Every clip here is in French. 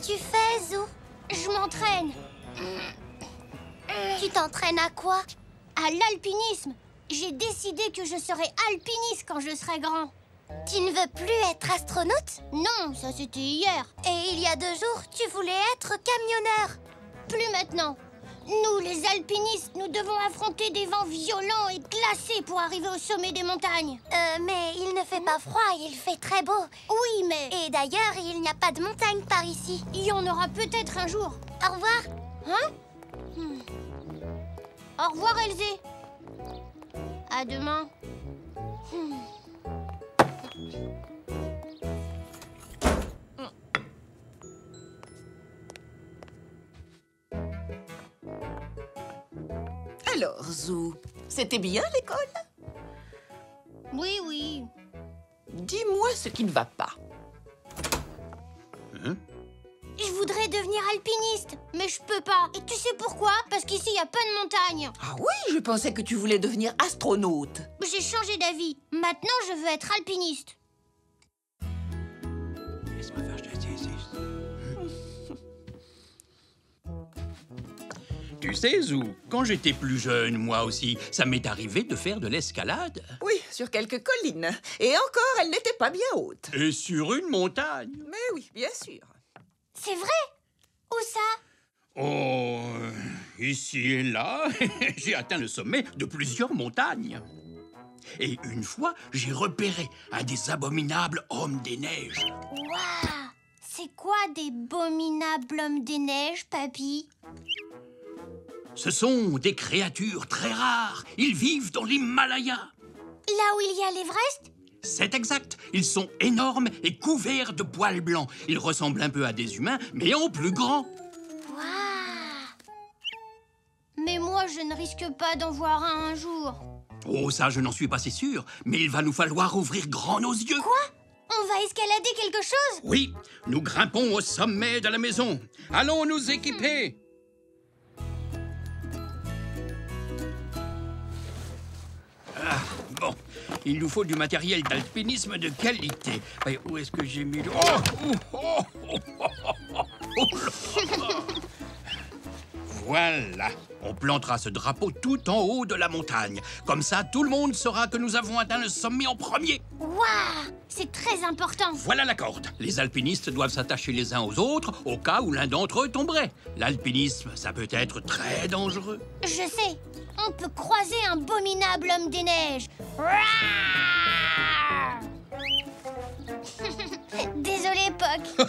tu fais, Zou? Je m'entraîne. Tu t'entraînes à quoi? À l'alpinisme. J'ai décidé que je serai alpiniste quand je serai grand. Tu ne veux plus être astronaute? Non, ça c'était hier. Et il y a 2 jours, tu voulais être camionneur. Plus maintenant. Nous, les alpinistes, nous devons affronter des vents violents et glacés pour arriver au sommet des montagnes. Mais il ne fait pas froid, il fait très beau. Oui, mais... Et d'ailleurs, il n'y a pas de montagne par ici. Il y en aura peut-être un jour. Au revoir. Hein? Au revoir, Elzé. À demain. Alors, Zou, c'était bien l'école? Oui, oui. Dis-moi ce qui ne va pas. Je voudrais devenir alpiniste, mais je peux pas. Et tu sais pourquoi? Parce qu'ici, il n'y a pas de montagne. Ah oui, je pensais que tu voulais devenir astronaute. J'ai changé d'avis. Maintenant, je veux être alpiniste. Tu sais, Zou, quand j'étais plus jeune, moi aussi, ça m'est arrivé de faire de l'escalade. Oui, sur quelques collines. Et encore, elles n'étaient pas bien hautes. Et sur une montagne. Mais oui, bien sûr. C'est vrai? Où ça? Oh, ici et là, j'ai atteint le sommet de plusieurs montagnes. Et une fois, j'ai repéré un des abominables hommes des neiges. Waouh! C'est quoi des abominables hommes des neiges, papy? Ce sont des créatures très rares. Ils vivent dans l'Himalaya. Là où il y a l'Everest? C'est exact. Ils sont énormes et couverts de poils blancs. Ils ressemblent un peu à des humains, mais en plus grand. Waouh! Mais moi, je ne risque pas d'en voir un jour. Oh, ça, je n'en suis pas si sûr. Mais il va nous falloir ouvrir grand nos yeux. Quoi? On va escalader quelque chose? Oui, nous grimpons au sommet de la maison. Allons nous équiper. Ah, bon, il nous faut du matériel d'alpinisme de qualité. Et où est-ce que j'ai mis le... Voilà, on plantera ce drapeau tout en haut de la montagne. Comme ça, tout le monde saura que nous avons atteint le sommet en premier. Waouh! C'est très important. Voilà la corde. Les alpinistes doivent s'attacher les uns aux autres au cas où l'un d'entre eux tomberait. L'alpinisme, ça peut être très dangereux. Je sais. On peut croiser un abominable homme des neiges. Désolé, Poc.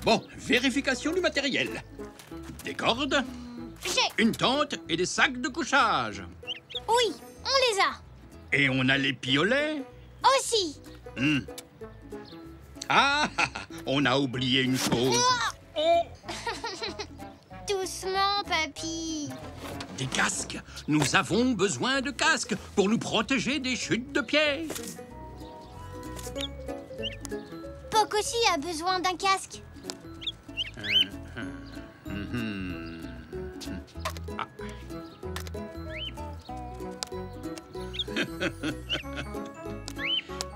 Bon, vérification du matériel. Des cordes, J'ai... une tente et des sacs de couchage. Oui, on les a. Et on a les piolets. Aussi. Ah, on a oublié une chose. Oh, Doucement, papy. des casques. Nous avons besoin de casques pour nous protéger des chutes de pierre. Poc aussi a besoin d'un casque.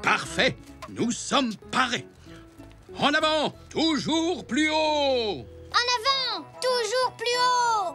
Parfait, nous sommes parés. En avant, toujours plus haut. En avant, toujours plus haut.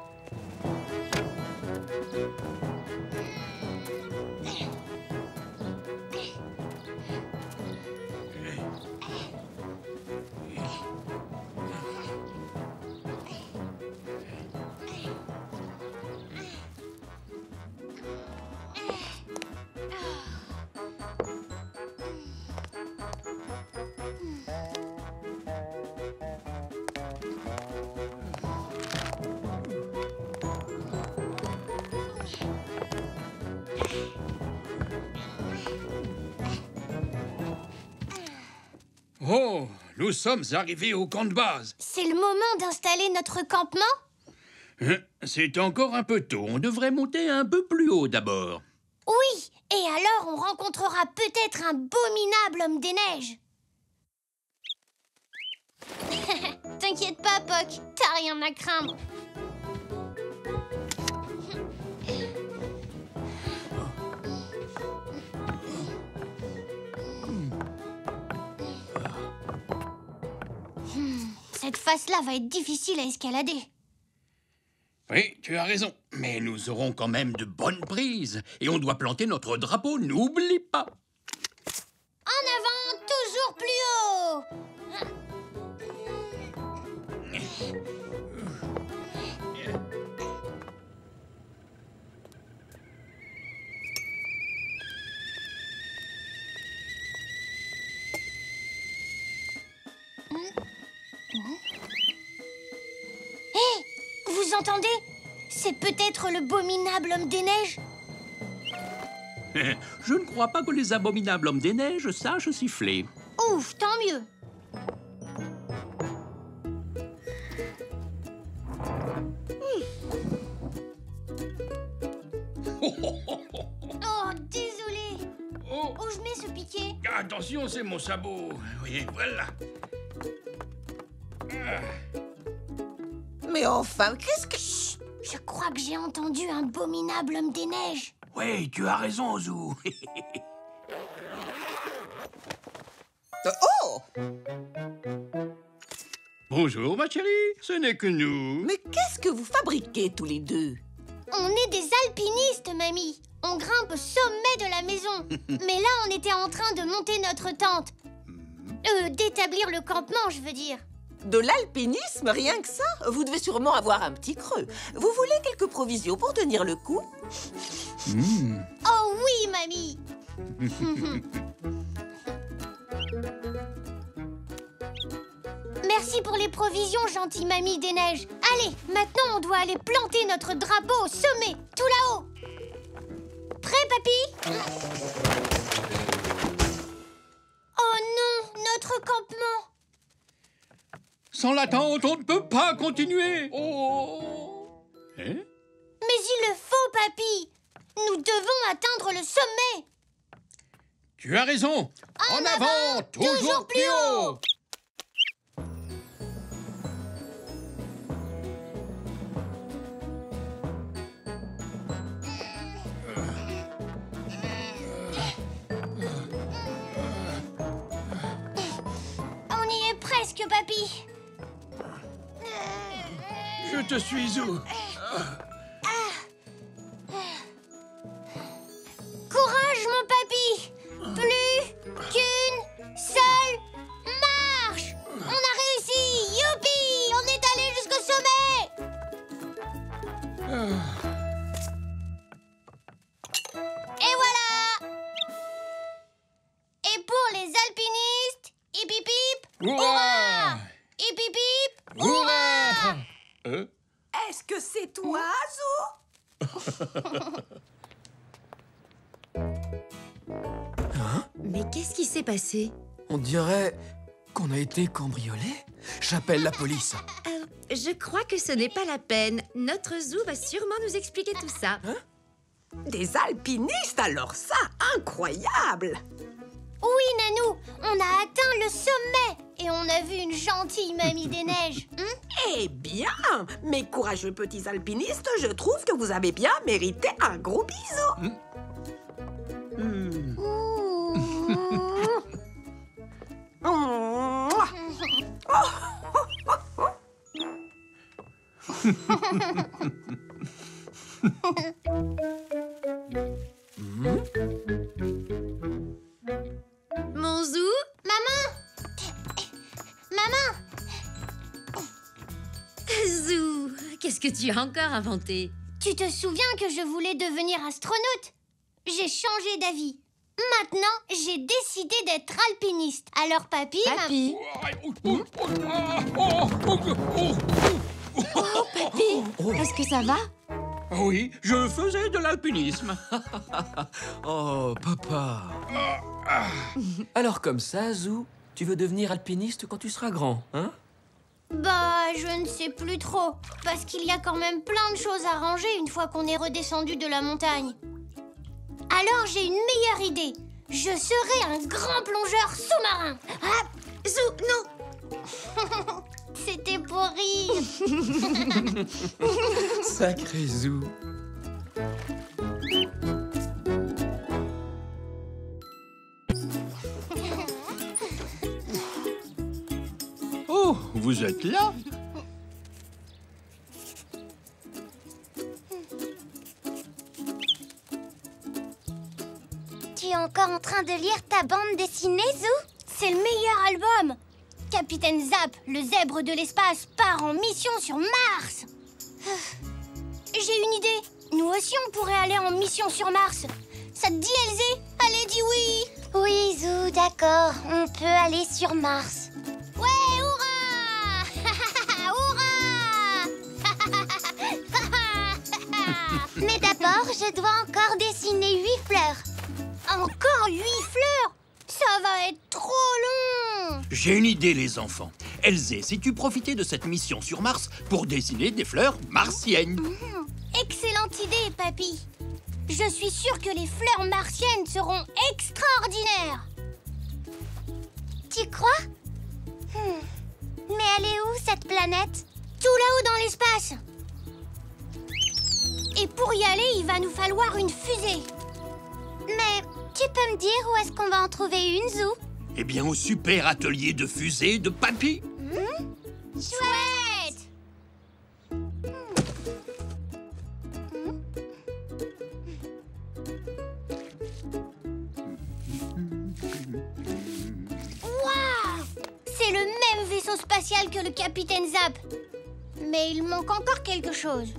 Oh, nous sommes arrivés au camp de base. C'est le moment d'installer notre campement? C'est encore un peu tôt. On devrait monter un peu plus haut d'abord. Oui, et alors on rencontrera peut-être un abominable homme des neiges. T'inquiète pas, Poc, t'as rien à craindre. cette face-là va être difficile à escalader. Oui, tu as raison. Mais nous aurons quand même de bonnes prises. Et on doit planter notre drapeau, n'oublie pas. En avant, toujours plus haut! Hé! Vous entendez? C'est peut-être le abominable homme des neiges? Je ne crois pas que les abominables hommes des neiges sachent siffler. Ouf, tant mieux. Oh, désolé. Oh, Où je mets ce piquet? attention, c'est mon sabot. Oui, voilà. Mais enfin, qu'est-ce que... Chut, je crois que j'ai entendu un abominable homme des neiges. Oui, tu as raison, Zou. Oh! Bonjour, ma chérie. Ce n'est que nous. Mais qu'est-ce que vous fabriquez tous les deux? On est des alpinistes, mamie. On grimpe au sommet de la maison. Mais là, on était en train de monter notre tente. D'établir le campement, je veux dire. De l'alpinisme, rien que ça? Vous devez sûrement avoir un petit creux. Vous voulez quelques provisions pour tenir le coup? Oh oui, mamie. Merci pour les provisions, gentille mamie des neiges. Allez, maintenant on doit aller planter notre drapeau au sommet, tout là-haut. Prêt, papy? Oh non, notre campement. Sans la tente, on ne peut pas continuer. Oh. Hein? Mais il le faut, papy. Nous devons atteindre le sommet. Tu as raison. En avant, toujours plus haut. On y est presque, papy. Je te suis où? Courage, mon papy. Plus qu'une seule marche. On a réussi. Youpi! On est allé jusqu'au sommet. Et voilà. Et pour les alpinistes, hip hip hip, hurrah! Hip hip hip, hurrah! Est-ce que c'est toi, Zou? Mais qu'est-ce qui s'est passé? On dirait qu'on a été cambriolé. J'appelle la police. Je crois que ce n'est pas la peine. Notre Zou va sûrement nous expliquer tout ça. Des alpinistes, alors ça, incroyable! Oui, Nanou, on a atteint le sommet et on a vu une gentille mamie des neiges. Eh bien, mes courageux petits alpinistes, je trouve que vous avez bien mérité un gros bisou. Mouah. Mon Zou? Maman! Zou, qu'est-ce que tu as encore inventé? Tu te souviens que je voulais devenir astronaute? J'ai changé d'avis. Maintenant, j'ai décidé d'être alpiniste. Alors, papy... Papy? Oh, papy, est-ce que ça va? Oui, je faisais de l'alpinisme. Oh, papa. Alors comme ça, Zou, tu veux devenir alpiniste quand tu seras grand, hein? Bah, je ne sais plus trop. Parce qu'il y a quand même plein de choses à ranger une fois qu'on est redescendu de la montagne. Alors, j'ai une meilleure idée. Je serai un grand plongeur sous-marin. Ah, Zou, non! c'était pour rire. Sacré Zou. Oh, Vous êtes là? Tu es encore en train de lire ta bande dessinée, Zou? C'est le meilleur album. Capitaine Zap, le zèbre de l'espace, part en mission sur Mars. J'ai une idée. Nous aussi, on pourrait aller en mission sur Mars. Ça te dit, Elzé? Allez, dis oui. Oui, Zou, d'accord. On peut aller sur Mars. Ouais, hurrah! Hurrah! Mais d'abord, je dois encore dessiner 8 fleurs. Encore 8 fleurs? Ça va être trop long. J'ai une idée, les enfants. Elzé, si tu profitais de cette mission sur Mars pour dessiner des fleurs martiennes. Excellente idée, papy. Je suis sûre que les fleurs martiennes seront extraordinaires. Tu crois? Mais elle est où, cette planète? Tout là-haut dans l'espace. Et pour y aller, il va nous falloir une fusée. Mais tu peux me dire où est-ce qu'on va en trouver une, Zou? Eh bien, au super atelier de fusée de papy. Chouette! Waouh! C'est le même vaisseau spatial que le capitaine Zap. Mais il manque encore quelque chose.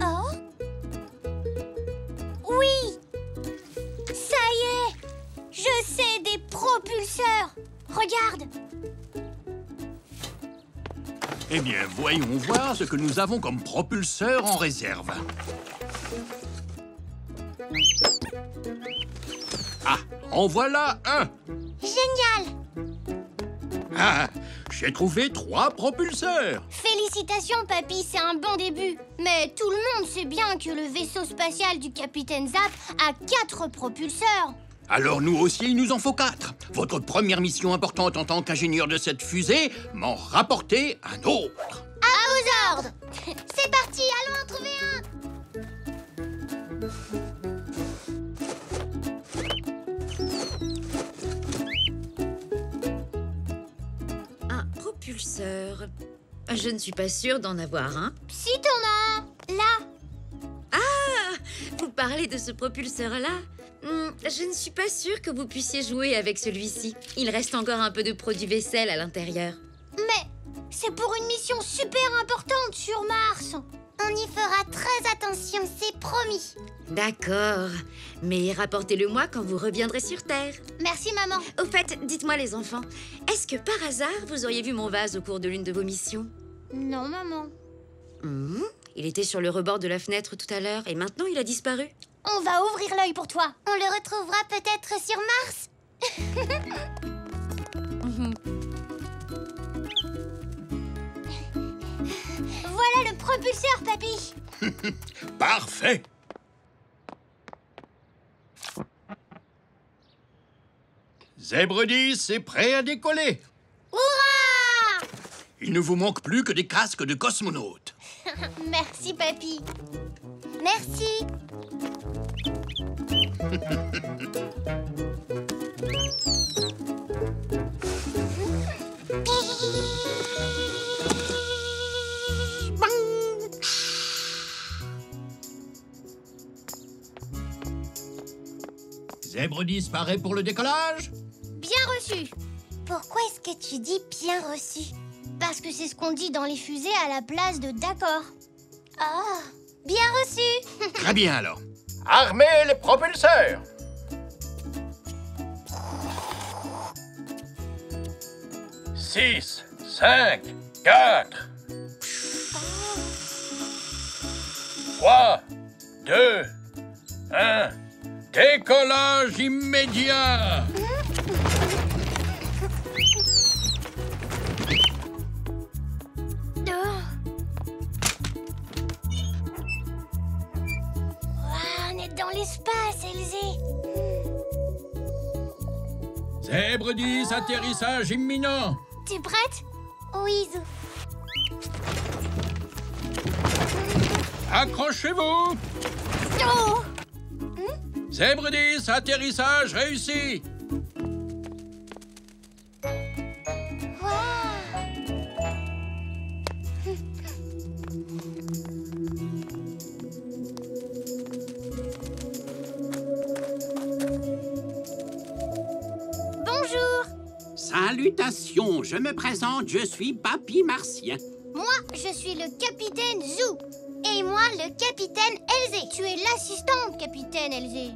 Oh? Oui! Ça y est! Je sais, des propulseurs! Regarde! Eh bien, voyons voir ce que nous avons comme propulseur en réserve. Ah, en voilà un. Génial! Ah, j'ai trouvé 3 propulseurs. Félicitations, papy, c'est un bon début. Mais tout le monde sait bien que le vaisseau spatial du capitaine Zap a 4 propulseurs. Alors nous aussi, il nous en faut 4. Votre première mission importante en tant qu'ingénieur de cette fusée, m'en rapporter un autre. À vos ordres! C'est parti, allons en trouver un! Un propulseur. Je ne suis pas sûre d'en avoir un. Si t'en as un, là. Vous parlez de ce propulseur-là? Je ne suis pas sûre que vous puissiez jouer avec celui-ci. Il reste encore un peu de produit vaisselle à l'intérieur. Mais c'est pour une mission super importante sur Mars. On y fera très attention, c'est promis. D'accord. Mais rapportez-le-moi quand vous reviendrez sur Terre. Merci, maman. Au fait, dites-moi les enfants, est-ce que par hasard vous auriez vu mon vase au cours de l'une de vos missions? Non, maman. Il était sur le rebord de la fenêtre tout à l'heure et maintenant il a disparu. On va ouvrir l'œil pour toi. On le retrouvera peut-être sur Mars. Voilà le propulseur, papy. Parfait. Zèbre 10 est prêt à décoller. Hurrah! Il ne vous manque plus que des casques de cosmonautes. Merci, papy. Merci. Zèbre 10 paraît pour le décollage. Bien reçu. Pourquoi est-ce que tu dis bien reçu? Parce que c'est ce qu'on dit dans les fusées à la place de d'accord. Oh, bien reçu. Très bien alors. Armez les propulseurs! Six, 5, 4, 3, 2, 1. Décollage immédiat. On est dans l'espace, Elzé. Zèbre 10, atterrissage imminent. T'es prête? Oui, Zou. Accrochez-vous. Oh! Zèbre 10, atterrissage réussi. Bonjour. Salutations, je me présente, je suis Papy Martien. Moi, je suis le capitaine Zou. Et moi, le capitaine Elzé. Tu es l'assistante, capitaine Elzé.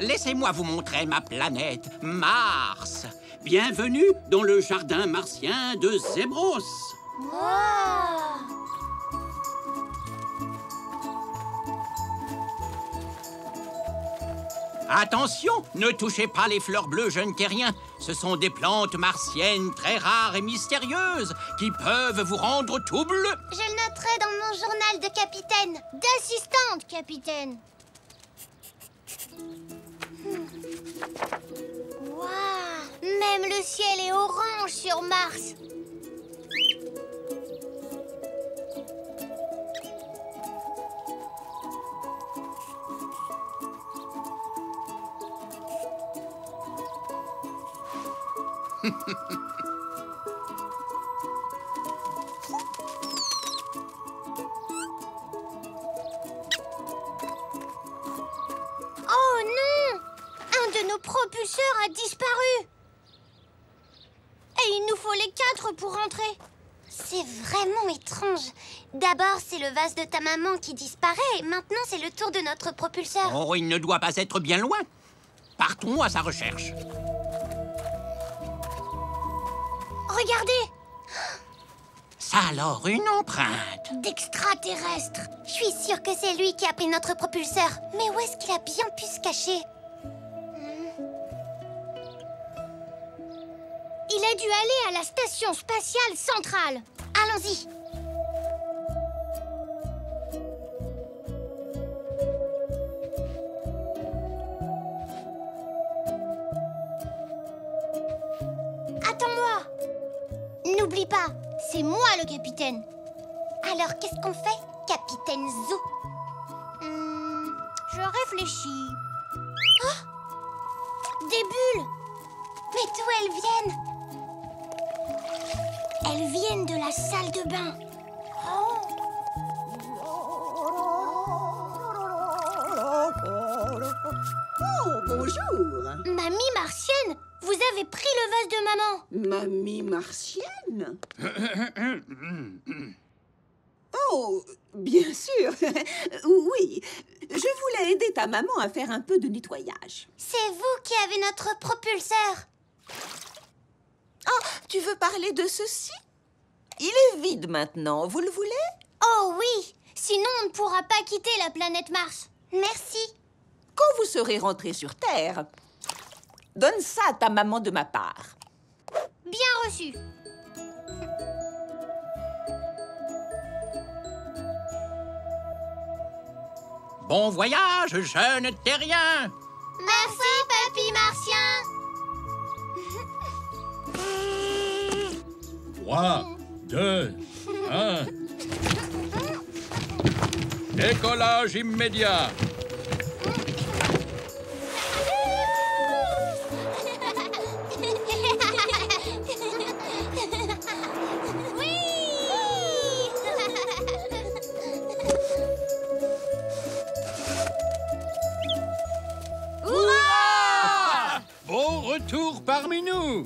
Laissez-moi vous montrer ma planète, Mars. Bienvenue dans le jardin martien de Zébros. Attention, ne touchez pas les fleurs bleues, jeunes terriens. Ce sont des plantes martiennes très rares et mystérieuses qui peuvent vous rendre tout bleu. Je le noterai dans mon journal de capitaine. D'assistante, capitaine. Waouh! Même le ciel est orange sur Mars. Oh non! Un de nos propulseurs a disparu. Et il nous faut les 4 pour rentrer. C'est vraiment étrange. D'abord, c'est le vase de ta maman qui disparaît. Et maintenant, c'est le tour de notre propulseur. Oh, il ne doit pas être bien loin. Partons à sa recherche. Regardez! Ça alors, une empreinte. D'extraterrestres. Je suis sûre que c'est lui qui a pris notre propulseur. Mais où est-ce qu'il a bien pu se cacher? Il a dû aller à la station spatiale centrale. Allons-y. Attends-moi. N'oublie pas, c'est moi le capitaine. Alors, qu'est-ce qu'on fait, capitaine Zou? Je réfléchis. Oh! Des bulles. Mais d'où elles viennent? Elles viennent de la salle de bain. Oh, bonjour. Mamie martienne, vous avez pris le vase de maman. Mamie martienne? Oh, bien sûr. Oui, je voulais aider ta maman à faire un peu de nettoyage. C'est vous qui avez notre propulseur. Oh, tu veux parler de ceci? Il est vide maintenant, vous le voulez? Oh oui, sinon on ne pourra pas quitter la planète Mars. Merci. Quand vous serez rentré sur Terre, donne ça à ta maman de ma part. Bien reçu. Bon voyage, jeune terrien. Merci, papy martien. 3, 2, 1. Décollage immédiat. Bon retour parmi nous.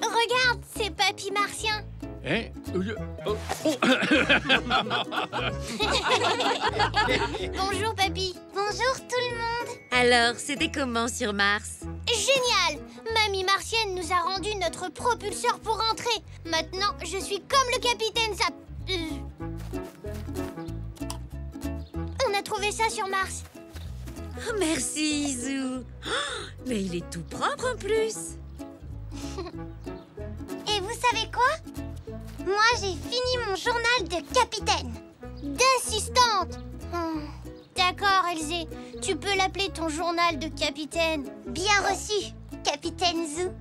Regarde, c'est papy martien. Hein? Oh. Bonjour, papy. Bonjour tout le monde. Alors, c'était comment sur Mars? Génial! Mamie martienne nous a rendu notre propulseur pour rentrer. Maintenant, je suis comme le capitaine Zap. On a trouvé ça sur Mars. Oh, merci, Zou. Oh, mais il est tout propre en plus. Et vous savez quoi? Moi, j'ai fini mon journal de capitaine. D'assistante. D'accord, Elzé. Tu peux l'appeler ton journal de capitaine. Bien reçu, capitaine Zou.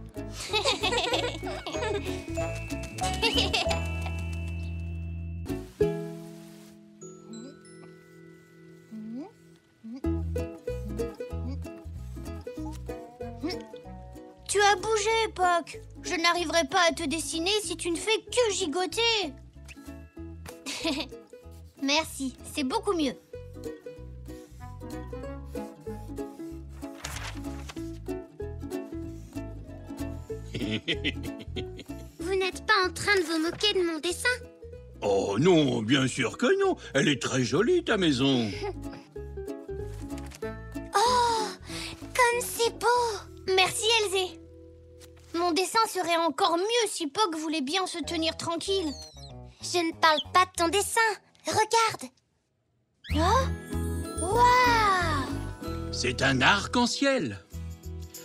dois bouger, Poc. Je n'arriverai pas à te dessiner si tu ne fais que gigoter. Merci, c'est beaucoup mieux. Vous n'êtes pas en train de vous moquer de mon dessin? Oh non, bien sûr que non. Elle est très jolie, ta maison. Oh, comme c'est beau! Merci, Elzé. Mon dessin serait encore mieux si Poc voulait bien se tenir tranquille. Je ne parle pas de ton dessin. Regarde. Oh, waouh! C'est un arc-en-ciel.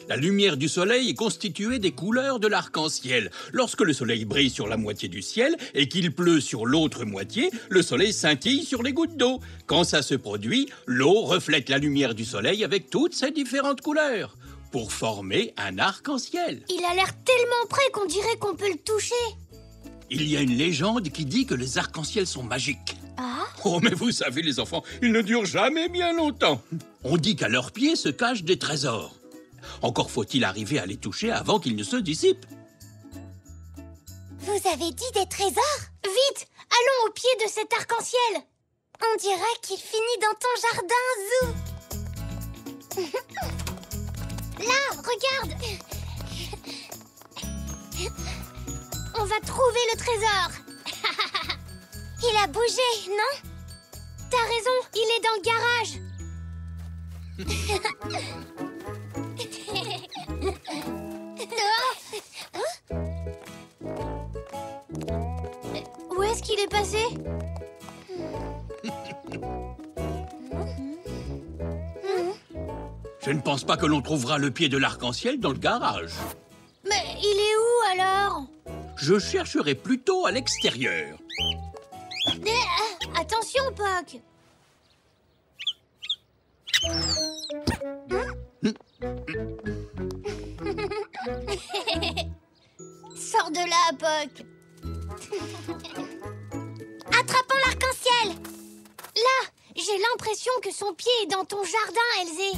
La lumière du soleil est constituée des couleurs de l'arc-en-ciel. Lorsque le soleil brille sur la moitié du ciel et qu'il pleut sur l'autre moitié, le soleil scintille sur les gouttes d'eau. Quand ça se produit, l'eau reflète la lumière du soleil avec toutes ses différentes couleurs pour former un arc-en-ciel. Il a l'air tellement près qu'on dirait qu'on peut le toucher. Il y a une légende qui dit que les arcs-en-ciel sont magiques. Ah? Oh, mais vous savez, les enfants, ils ne durent jamais bien longtemps. On dit qu'à leurs pieds se cachent des trésors. Encore faut-il arriver à les toucher avant qu'ils ne se dissipent. Vous avez dit des trésors? Vite, allons au pied de cet arc-en-ciel. On dirait qu'il finit dans ton jardin, Zou. Là, regarde. On va trouver le trésor. Il a bougé, non? T'as raison, il est dans le garage. Où est-ce qu'il est passé? Je ne pense pas que l'on trouvera le pied de l'arc-en-ciel dans le garage. Mais il est où alors? Je chercherai plutôt à l'extérieur. Attention, Poc. Sors de là, Poc. Attrapons l'arc-en-ciel. Là, j'ai l'impression que son pied est dans ton jardin, Elzé.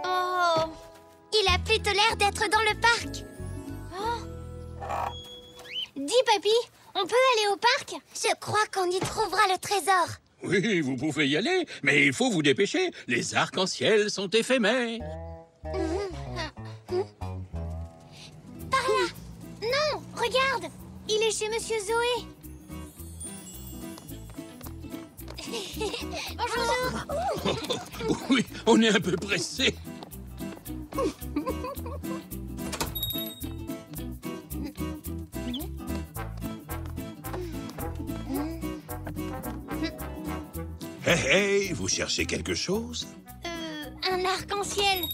Oh. Il a plutôt l'air d'être dans le parc. Oh. Dis, papy, on peut aller au parc? Je crois qu'on y trouvera le trésor. Oui, vous pouvez y aller, mais il faut vous dépêcher. Les arcs-en-ciel sont éphémères. Par là. Non, regarde, il est chez Monsieur Zoé. Bonjour. Oui, on est un peu pressé. Hey, hey, vous cherchez quelque chose? Un arc-en-ciel.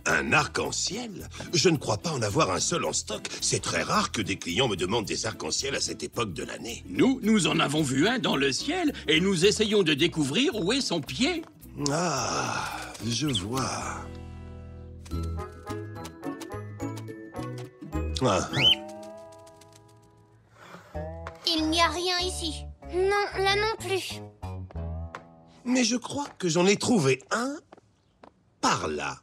Un arc-en-ciel? Je ne crois pas en avoir un seul en stock. C'est très rare que des clients me demandent des arcs-en-ciel à cette époque de l'année. Nous en avons vu un dans le ciel et nous essayons de découvrir où est son pied. Ah, je vois. Ah, Il n'y a rien ici. Non, là non plus. mais je crois que j'en ai trouvé un par là.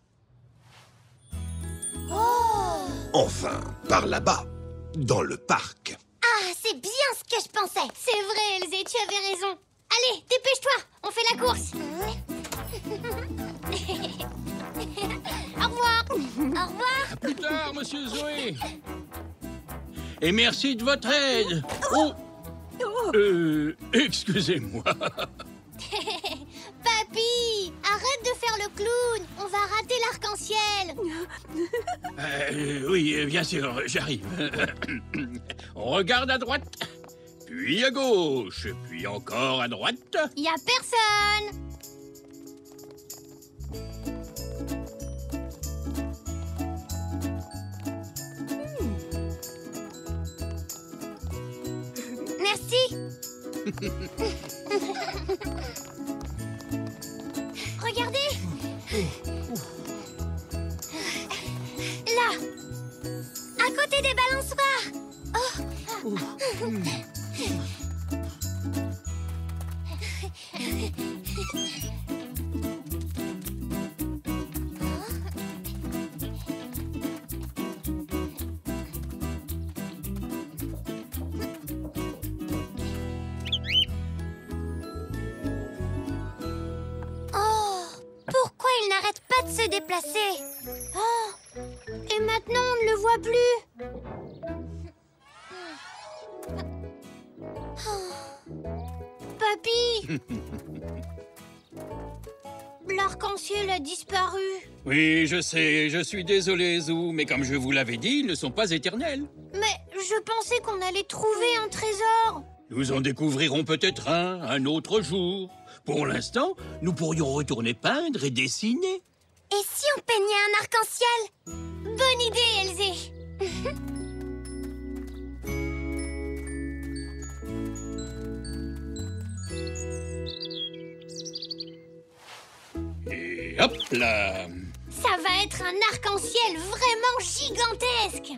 Oh! Enfin, par là-bas, dans le parc. Ah, c'est bien ce que je pensais. C'est vrai, Elzé, tu avais raison. Allez, dépêche-toi, on fait la course. Au revoir. Au revoir. À plus tard, monsieur Zoé. Et merci de votre aide. Oh, excusez-moi. Papy, arrête de faire le clown. On va rater l'arc-en-ciel. Oui, bien sûr, j'arrive. On regarde à droite, puis à gauche, puis encore à droite. Il y a personne. Merci. Regardez. Là. À côté Pourquoi il n'arrête pas de se déplacer? Oh, et maintenant, on ne le voit plus. Papy! L'arc-en-ciel a disparu. Oui, je sais, je suis désolé, Zou, mais comme je vous l'avais dit, ils ne sont pas éternels. Mais je pensais qu'on allait trouver un trésor. Nous en découvrirons peut-être un autre jour. Pour l'instant, nous pourrions retourner peindre et dessiner. Et si on peignait un arc-en-ciel? Bonne idée, Elzé. Et hop là! Ça va être un arc-en-ciel vraiment gigantesque.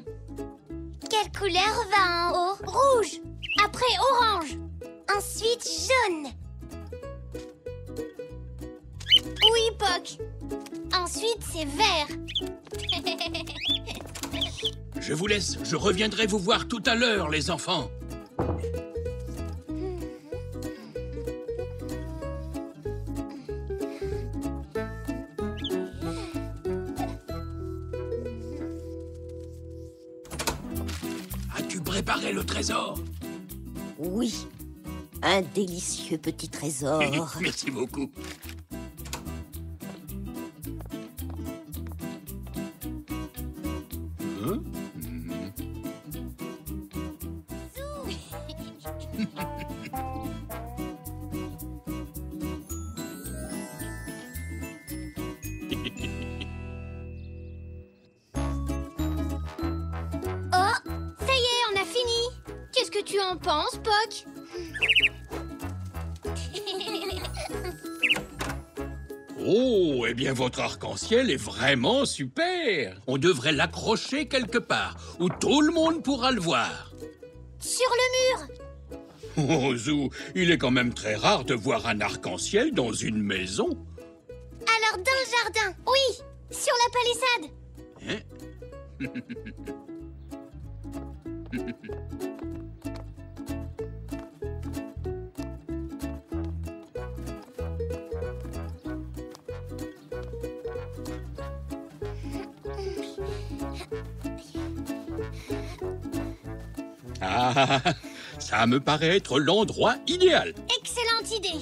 Quelle couleur va en haut? Rouge, après orange. Ensuite jaune. Oui, Poc. Ensuite, c'est vert. Je vous laisse, je reviendrai vous voir tout à l'heure, les enfants. As-tu préparé le trésor? Oui, un délicieux petit trésor. Merci beaucoup. Hein? Oh, ça y est, on a fini. Qu'est-ce que tu en penses, Poc? Oh, eh bien, votre arc-en-ciel est vraiment super. On devrait l'accrocher quelque part, où tout le monde pourra le voir. Sur le mur. Oh, Zou, il est quand même très rare de voir un arc-en-ciel dans une maison. Alors dans le jardin. Oui, sur la palissade. Ah, ça me paraît être l'endroit idéal. Excellente idée.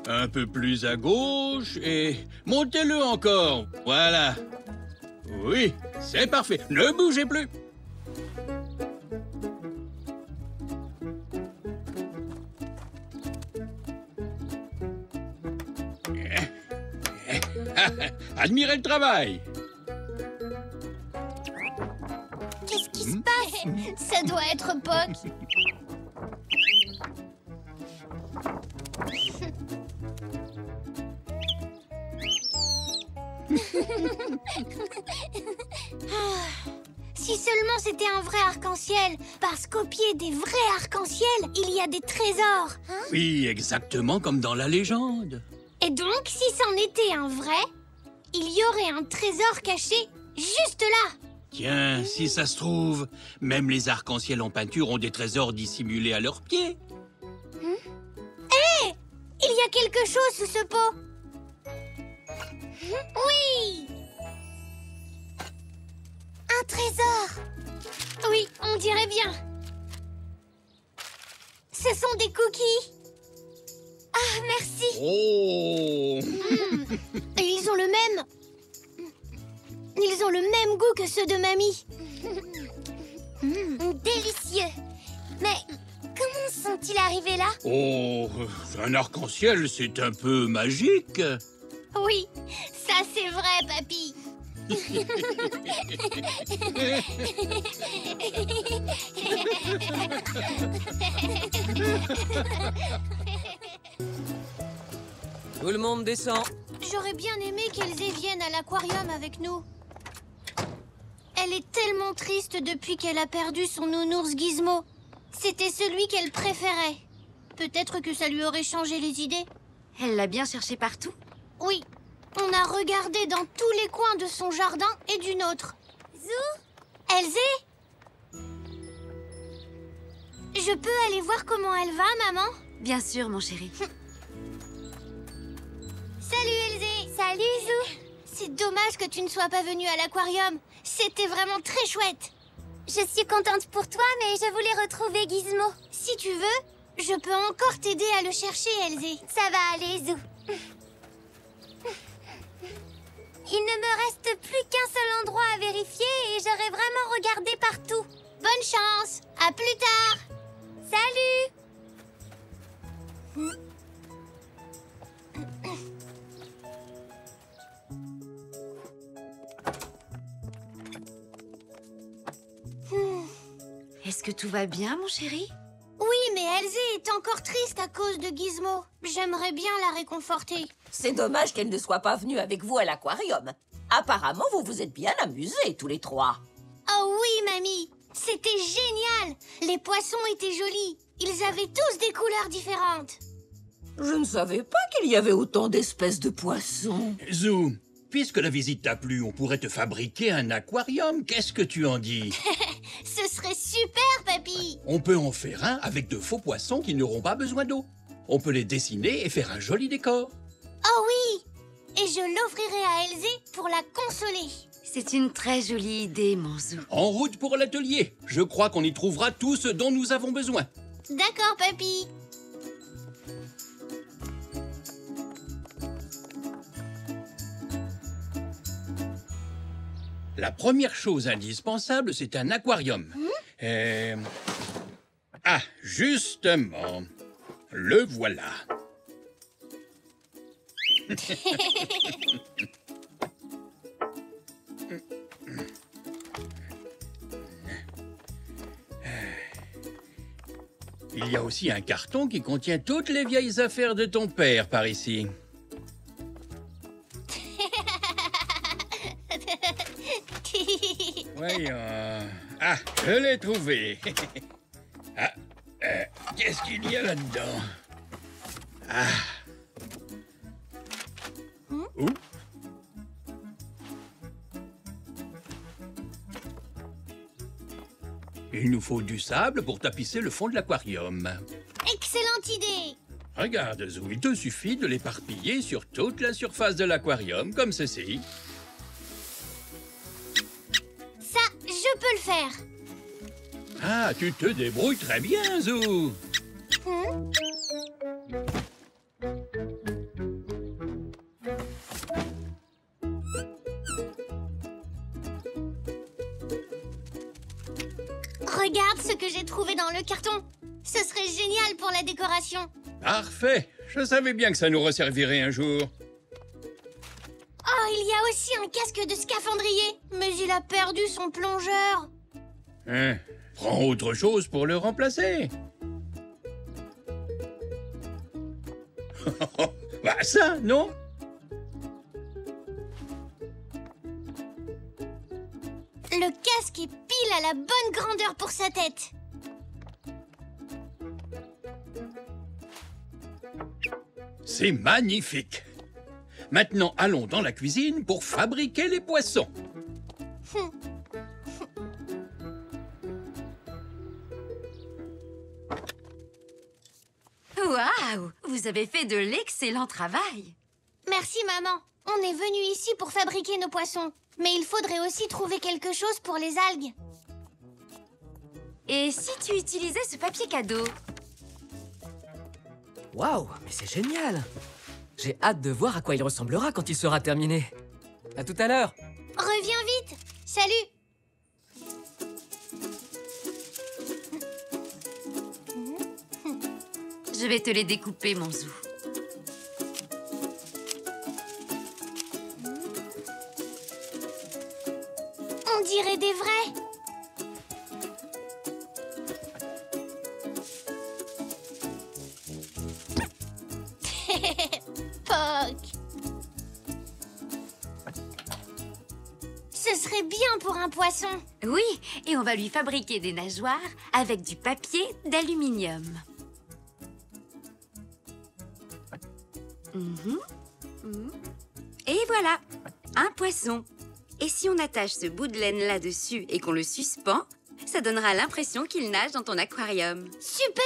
Un peu plus à gauche et montez-le encore. Voilà. Oui, c'est parfait. Ne bougez plus. Admirez le travail. Qu'est-ce qui se passe? Ça doit être Poc. Si seulement c'était un vrai arc-en-ciel, parce qu'au pied des vrais arcs-en-ciel, il y a des trésors. Oui, exactement comme dans la légende. Et donc, si c'en était un vrai, il y aurait un trésor caché juste là. Tiens, si ça se trouve, même les arcs-en-ciel en peinture ont des trésors dissimulés à leurs pieds. Hé! Il y a quelque chose sous ce pot. Oui! Un trésor. Oui, on dirait bien. Ce sont des cookies. Ah, merci. Oh! Et ils ont le même... Ils ont le même goût que ceux de mamie. Délicieux. Mais comment sont-ils arrivés là? Oh, un arc-en-ciel, c'est un peu magique. Oui, ça c'est vrai, papy. Tout le monde descend. J'aurais bien aimé qu'Elzé vienne à l'aquarium avec nous. Elle est tellement triste depuis qu'elle a perdu son nounours Gizmo. C'était celui qu'elle préférait. Peut-être que ça lui aurait changé les idées. Elle l'a bien cherché partout? Oui. On a regardé dans tous les coins de son jardin et du nôtre. Zou? Elzé? Je peux aller voir comment elle va, maman? Bien sûr, mon chéri. Salut, Elzé! Salut, Zou! C'est dommage que tu ne sois pas venue à l'aquarium. C'était vraiment très chouette. Je suis contente pour toi, mais je voulais retrouver Gizmo. Si tu veux, je peux encore t'aider à le chercher, Elzé. Ça va aller, Zou. Il ne me reste plus qu'un seul endroit à vérifier et j'aurais vraiment regardé partout. Bonne chance! À plus tard! Salut! Est-ce que tout va bien, mon chéri? Oui, mais Elzé est encore triste à cause de Gizmo. J'aimerais bien la réconforter. C'est dommage qu'elle ne soit pas venue avec vous à l'aquarium. Apparemment, vous vous êtes bien amusés, tous les trois. Oh oui, mamie! C'était génial! Les poissons étaient jolis. Ils avaient tous des couleurs différentes. Je ne savais pas qu'il y avait autant d'espèces de poissons. Zou, puisque la visite t'a plu, on pourrait te fabriquer un aquarium. Qu'est-ce que tu en dis? Ce serait super, papy! On peut en faire un avec de faux poissons qui n'auront pas besoin d'eau. On peut les dessiner et faire un joli décor. Oh oui! Et je l'offrirai à Elzé pour la consoler. C'est une très jolie idée, mon Zou. En route pour l'atelier. Je crois qu'on y trouvera tout ce dont nous avons besoin. D'accord, papy. La première chose indispensable, c'est un aquarium. Ah, justement. Le voilà. Il y a aussi un carton qui contient toutes les vieilles affaires de ton père par ici. Voyons. Ah, je l'ai trouvé. Ah, qu'est-ce qu'il y a là-dedans? Ah. Ouh. Il nous faut du sable pour tapisser le fond de l'aquarium. Excellente idée! Regarde, Zou, il te suffit de l'éparpiller sur toute la surface de l'aquarium, comme ceci. Ça, je peux le faire. Ah, tu te débrouilles très bien, Zou. Regarde ce que j'ai trouvé dans le carton. Ce serait génial pour la décoration. Parfait. Je savais bien que ça nous resservirait un jour. Oh, il y a aussi un casque de scaphandrier. Mais il a perdu son plongeur. Hein? Prends autre chose pour le remplacer. Bah ça, non? Le casque est pile à la bonne grandeur pour sa tête. C'est magnifique. Maintenant, allons dans la cuisine pour fabriquer les poissons. Waouh! Vous avez fait de l'excellent travail. Merci, maman. On est venu ici pour fabriquer nos poissons. Mais il faudrait aussi trouver quelque chose pour les algues. Et si tu utilisais ce papier cadeau? Waouh, mais c'est génial! J'ai hâte de voir à quoi il ressemblera quand il sera terminé. À tout à l'heure! Reviens vite! Salut! Je vais te les découper, mon Zou. On dirait des vrais. Poc. Ce serait serait bien pour un poisson. Oui, et on va lui fabriquer des nageoires avec du papier d'aluminium. Et voilà, un poisson. Et si on attache ce bout de laine là-dessus et qu'on le suspend, ça donnera l'impression qu'il nage dans ton aquarium. Super!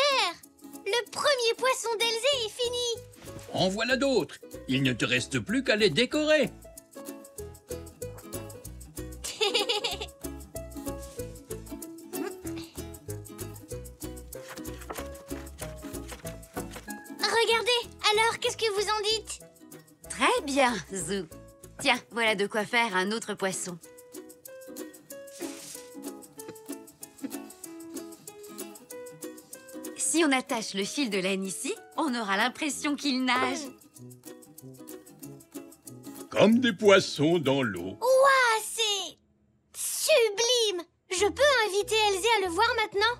Le premier poisson d'Elzé est fini. En voilà d'autres. Il ne te reste plus qu'à les décorer. Regardez, alors qu'est-ce que vous en dites? Très bien, Zou. Tiens, voilà de quoi faire un autre poisson. Si on attache le fil de laine ici, on aura l'impression qu'il nage. Comme des poissons dans l'eau. Ouah, c'est sublime! Je peux inviter Elzé à le voir maintenant?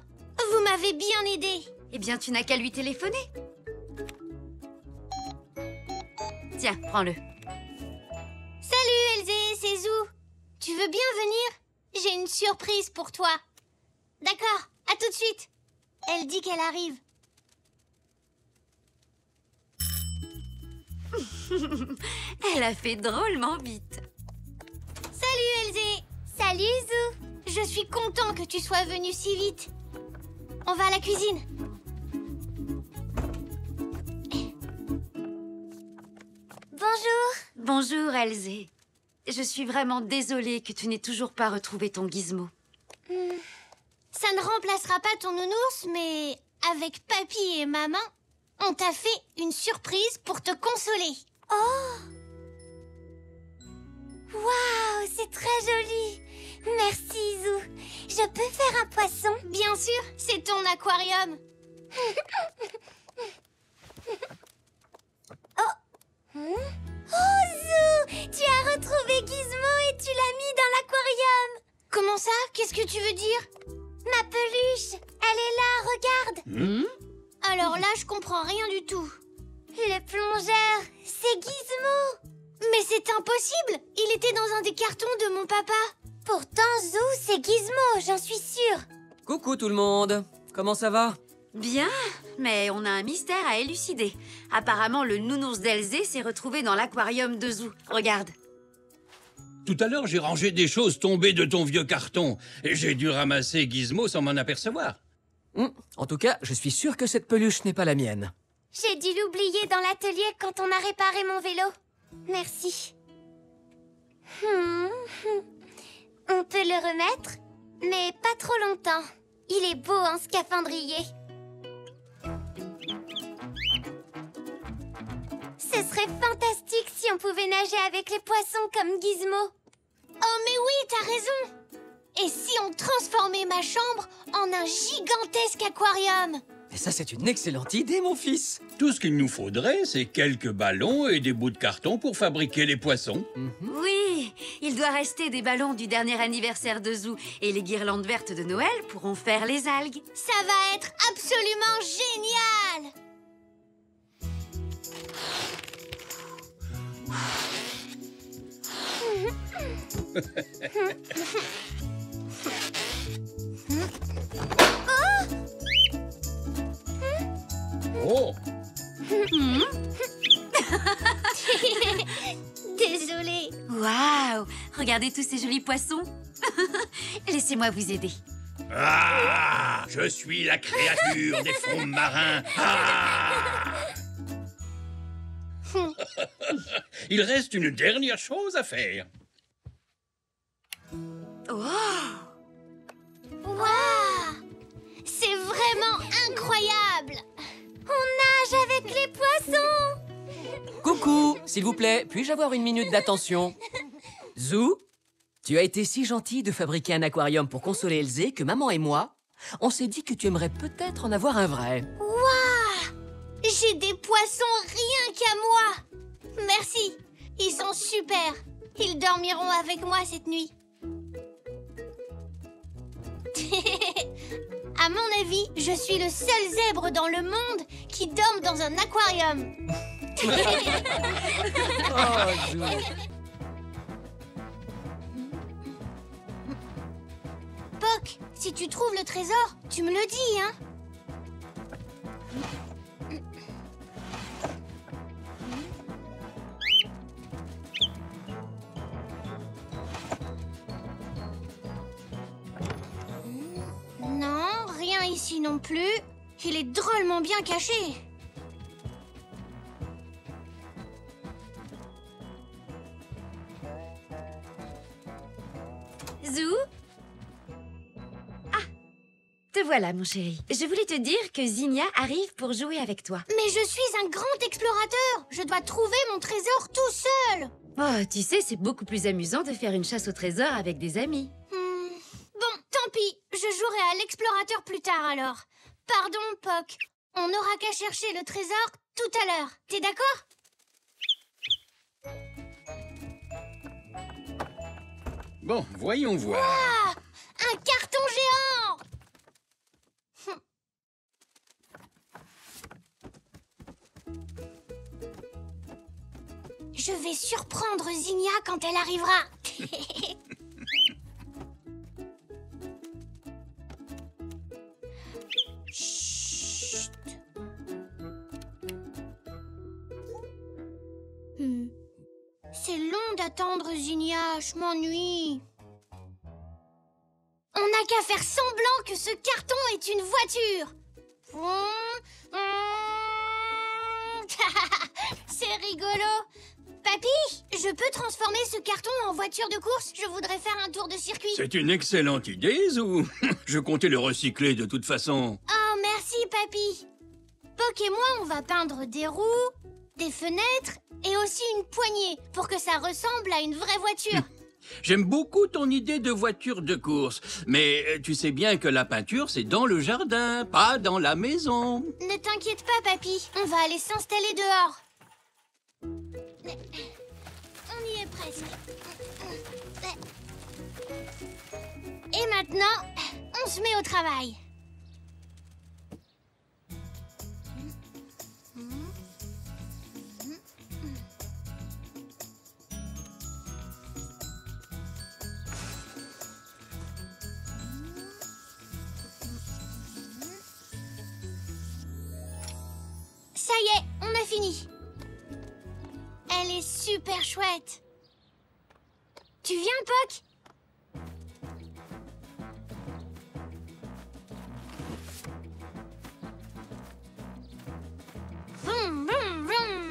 Vous m'avez bien aidé. Eh bien, tu n'as qu'à lui téléphoner. Tiens, prends-le. Salut Elzé, c'est Zou. Tu veux bien venir? J'ai une surprise pour toi. D'accord, à tout de suite. Elle dit qu'elle arrive. Elle a fait drôlement vite. Salut Elzé. Salut Zou. Je suis content que tu sois venu si vite. On va à la cuisine. Bonjour. Bonjour, Elzé. Je suis vraiment désolée que tu n'aies toujours pas retrouvé ton gizmo. Ça ne remplacera pas ton nounours, mais avec papy et maman, on t'a fait une surprise pour te consoler. Oh! Waouh, c'est très joli. Merci Zou. Je peux faire un poisson? Bien sûr, c'est ton aquarium. Oh Zou, tu as retrouvé Gizmo et tu l'as mis dans l'aquarium. Comment ça? Qu'est-ce que tu veux dire? Ma peluche, elle est là, regarde. Alors là, je comprends rien du tout. Le plongeur, c'est Gizmo. Mais c'est impossible! Il était dans un des cartons de mon papa. Pourtant, Zou, c'est Gizmo, j'en suis sûre. Coucou tout le monde. Comment ça va? Bien, mais on a un mystère à élucider. Apparemment, le nounours d'Elzé s'est retrouvé dans l'aquarium de Zou. Regarde. Tout à l'heure, j'ai rangé des choses tombées de ton vieux carton. Et j'ai dû ramasser Gizmo sans m'en apercevoir. En tout cas, je suis sûr que cette peluche n'est pas la mienne. J'ai dû l'oublier dans l'atelier quand on a réparé mon vélo. Merci. On peut le remettre, mais pas trop longtemps. Il est beau en scaphandrier. Ce serait fantastique si on pouvait nager avec les poissons comme Gizmo. Oh mais oui, t'as raison. Et si on transformait ma chambre en un gigantesque aquarium? Et ça, c'est une excellente idée, mon fils. Tout ce qu'il nous faudrait, c'est quelques ballons et des bouts de carton pour fabriquer les poissons. Oui, il doit rester des ballons du dernier anniversaire de Zou. Et les guirlandes vertes de Noël pourront faire les algues. Ça va être absolument génial! Oh! Désolée. Waouh! Regardez tous ces jolis poissons. Laissez-moi vous aider. Ah! Je suis la créature des fonds marins. Ah! Il reste une dernière chose à faire. Wow! Waouh! C'est vraiment incroyable! On nage avec les poissons. Coucou, s'il vous plaît, puis-je avoir une minute d'attention? Zou, tu as été si gentil de fabriquer un aquarium pour consoler Elzé que maman et moi, on s'est dit que tu aimerais peut-être en avoir un vrai. Waouh! J'ai des poissons rien qu'à moi! Merci! Ils sont super! Ils dormiront avec moi cette nuit. À mon avis, je suis le seul zèbre dans le monde qui dorme dans un aquarium. Oh, Zou. Poc, si tu trouves le trésor, tu me le dis, hein? Non, rien ici non plus. Il est drôlement bien caché. Zou? Ah, te voilà, mon chéri. Je voulais te dire que Zinnia arrive pour jouer avec toi. Mais je suis un grand explorateur. Je dois trouver mon trésor tout seul. Oh, tu sais, c'est beaucoup plus amusant de faire une chasse au trésor avec des amis. Bon, tant pis. Je jouerai à l'explorateur plus tard alors. Pardon, Poc. On n'aura qu'à chercher le trésor tout à l'heure. T'es d'accord? Bon, voyons voir. Ah, un carton géant! Je vais surprendre Zinnia quand elle arrivera. Chut. C'est long d'attendre, Zinnia. Je m'ennuie. On n'a qu'à faire semblant que ce carton est une voiture. C'est rigolo. Papy, je peux transformer ce carton en voiture de course? Je voudrais faire un tour de circuit. C'est une excellente idée, Zou. Je comptais le recycler de toute façon. Oh, merci, Papy. Poc et moi, on va peindre des roues, des fenêtres et aussi une poignée pour que ça ressemble à une vraie voiture. J'aime beaucoup ton idée de voiture de course. Mais tu sais bien que la peinture, c'est dans le jardin, pas dans la maison. Ne t'inquiète pas, Papy. On va aller s'installer dehors. On y est presque. Et maintenant, on se met au travail. Ça y est, on a fini. Elle est super chouette. Tu viens, Poc? Vroom, vroom, vroom.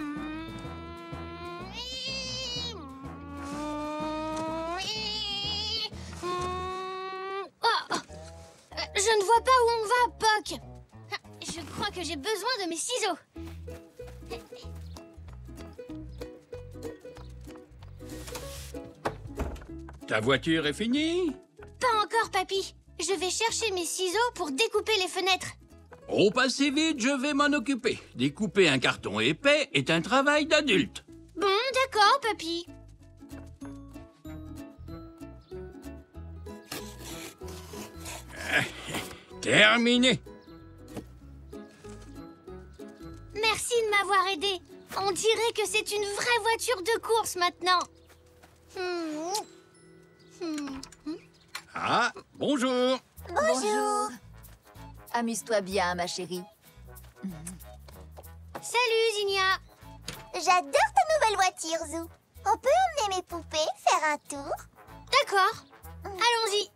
Oh, je ne vois pas où on va, Poc. Je crois que j'ai besoin de mes ciseaux. Ta voiture est finie? Pas encore, Papy. Je vais chercher mes ciseaux pour découper les fenêtres. Oh, passez vite, je vais m'en occuper. Découper un carton épais est un travail d'adulte. Bon, d'accord, Papy. Terminé. Merci de m'avoir aidé. On dirait que c'est une vraie voiture de course maintenant. Ah, bonjour. Bonjour. Amuse-toi bien, ma chérie. Salut, Zinnia. J'adore ta nouvelle voiture, Zou. On peut emmener mes poupées, faire un tour? D'accord. Allons-y.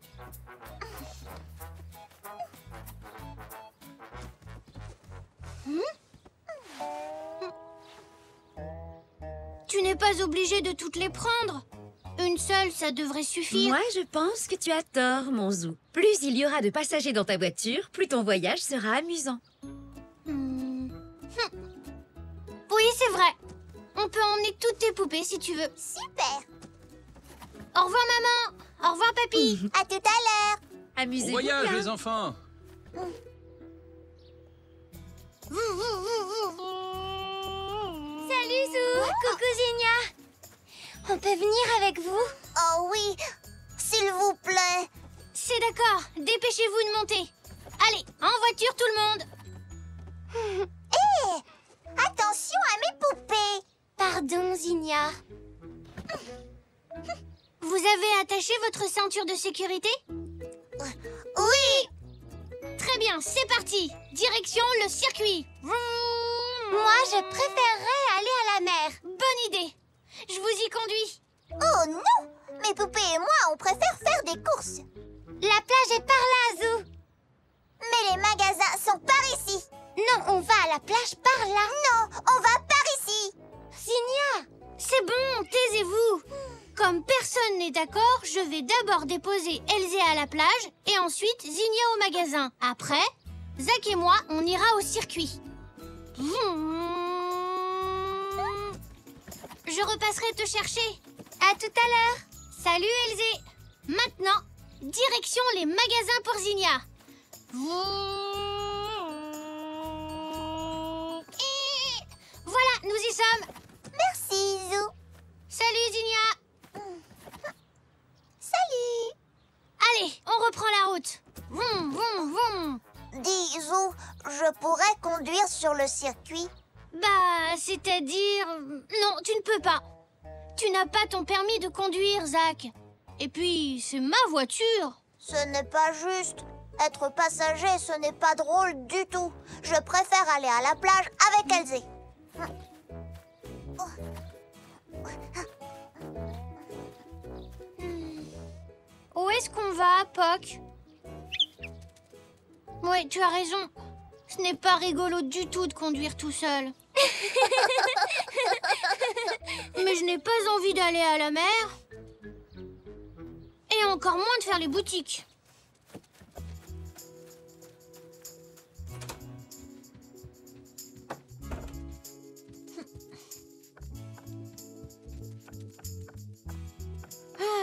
Tu n'es pas obligé de toutes les prendre. Une seule, ça devrait suffire. Moi, je pense que tu as tort, mon Zou. Plus il y aura de passagers dans ta voiture, plus ton voyage sera amusant. Oui, c'est vrai. On peut emmener toutes tes poupées si tu veux. Super. Au revoir, maman. Au revoir, papy. À tout à l'heure. Bon Amusez-vous voyage, bien. les enfants. Salut, Zou. Coucou, Zinnia. On peut venir avec vous? Oh oui, s'il vous plaît. C'est d'accord. Dépêchez-vous de monter. Allez, en voiture, tout le monde. Hé, attention à mes poupées. Pardon, Zinnia. Vous avez attaché votre ceinture de sécurité? Oui. Très bien, c'est parti. Direction le circuit. Moi, je préférerais aller à la mer. Bonne idée. Je vous y conduis. Oh non! Mes poupées et moi, on préfère faire des courses. La plage est par là, Zou. Mais les magasins sont par ici. Non, on va à la plage par là. Non, on va par ici. Zinnia, c'est bon, taisez-vous. Comme personne n'est d'accord, je vais d'abord déposer Elzé à la plage et ensuite Zinnia au magasin. Après, Zach et moi, on ira au circuit. Je repasserai te chercher. À tout à l'heure. Salut Elzé. Maintenant, direction les magasins pour Zinnia. Voilà, nous y sommes. Merci, Zou. Salut Zinnia. Salut. Allez, on reprend la route. Vroom, vroom, vroom. Dis, Zou, je pourrais conduire sur le circuit? Bah, c'est-à-dire... Non, tu ne peux pas. Tu n'as pas ton permis de conduire, Zach. Et puis, c'est ma voiture. Ce n'est pas juste. Être passager, ce n'est pas drôle du tout. Je préfère aller à la plage avec Elzé. Où est-ce qu'on va, Poc? Ouais, tu as raison. Ce n'est pas rigolo du tout de conduire tout seul. Mais je n'ai pas envie d'aller à la mer. Et encore moins de faire les boutiques.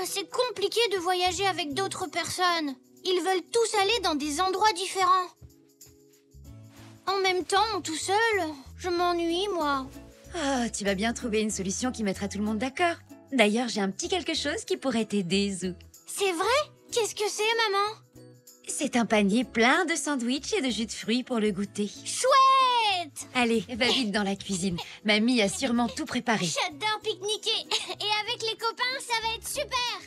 C'est compliqué de voyager avec d'autres personnes. Ils veulent tous aller dans des endroits différents. En même temps, tout seul, je m'ennuie, moi. Oh, tu vas bien trouver une solution qui mettra tout le monde d'accord. D'ailleurs, j'ai un petit quelque chose qui pourrait t'aider, Zou. C'est vrai? Qu'est-ce que c'est, maman? C'est un panier plein de sandwichs et de jus de fruits pour le goûter. Chouette! Allez, va vite dans la cuisine. Mamie a sûrement tout préparé. J'adore pique-niquer. Et avec les copains, ça va être super.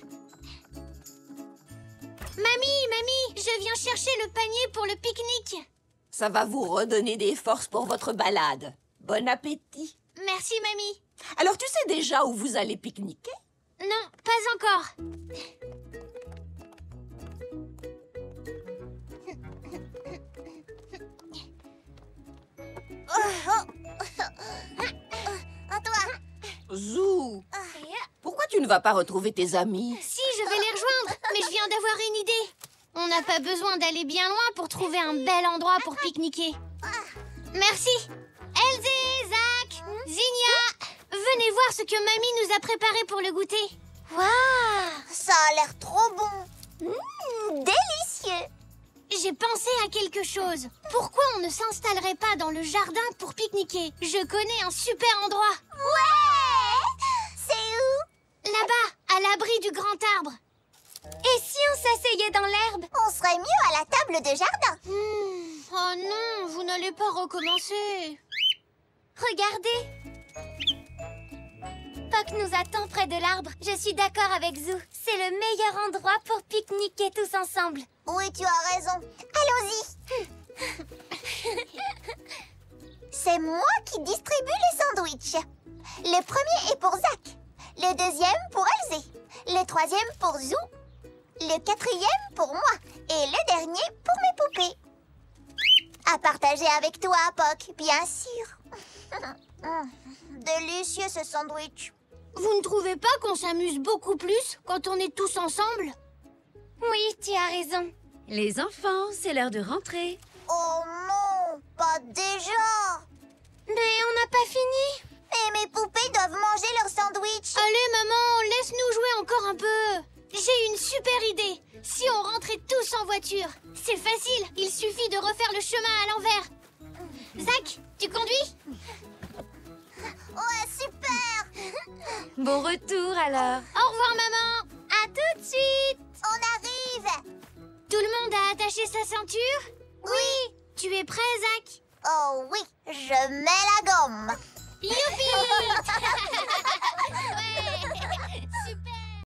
Mamie, je viens chercher le panier pour le pique-nique. Ça va vous redonner des forces pour votre balade. Bon appétit. Merci, mamie. Alors, tu sais déjà où vous allez pique-niquer? Non, pas encore. À toi. Zou, pourquoi tu ne vas pas retrouver tes amis? Si, je vais les rejoindre, mais je viens d'avoir une idée. On n'a pas besoin d'aller bien loin pour trouver un bel endroit pour pique-niquer. Merci. Elzé, Zach, Zinnia, venez voir ce que mamie nous a préparé pour le goûter. Waouh, ça a l'air trop bon. Délicieux. J'ai pensé à quelque chose. Pourquoi on ne s'installerait pas dans le jardin pour pique-niquer? Je connais un super endroit. Ouais! C'est où? Là-bas, à l'abri du grand arbre. Et si on s'asseyait dans l'herbe? On serait mieux à la table de jardin. Oh non, vous n'allez pas recommencer. Regardez. Poc nous attend près de l'arbre. Je suis d'accord avec Zou. C'est le meilleur endroit pour pique-niquer tous ensemble. Oui, tu as raison. Allons-y. C'est moi qui distribue les sandwichs. Le premier est pour Zach. Le deuxième pour Elzé. Le troisième pour Zou. Le quatrième pour moi. Et le dernier pour mes poupées. À partager avec toi, Poc, bien sûr. Délicieux ce sandwich. Vous ne trouvez pas qu'on s'amuse beaucoup plus quand on est tous ensemble? Oui, tu as raison. Les enfants, c'est l'heure de rentrer. Oh non, pas déjà. Mais on n'a pas fini. Et mes poupées doivent manger leur sandwich. Allez, maman, laisse-nous jouer encore un peu. J'ai une super idée. Si on rentrait tous en voiture, c'est facile. Il suffit de refaire le chemin à l'envers. Zach, tu conduis? Ouais, super. Bon retour alors. Au revoir, maman. À tout de suite. On arrive. Tout le monde a attaché sa ceinture? Oui. Tu es prêt, Zach? Oh oui, je mets la gomme.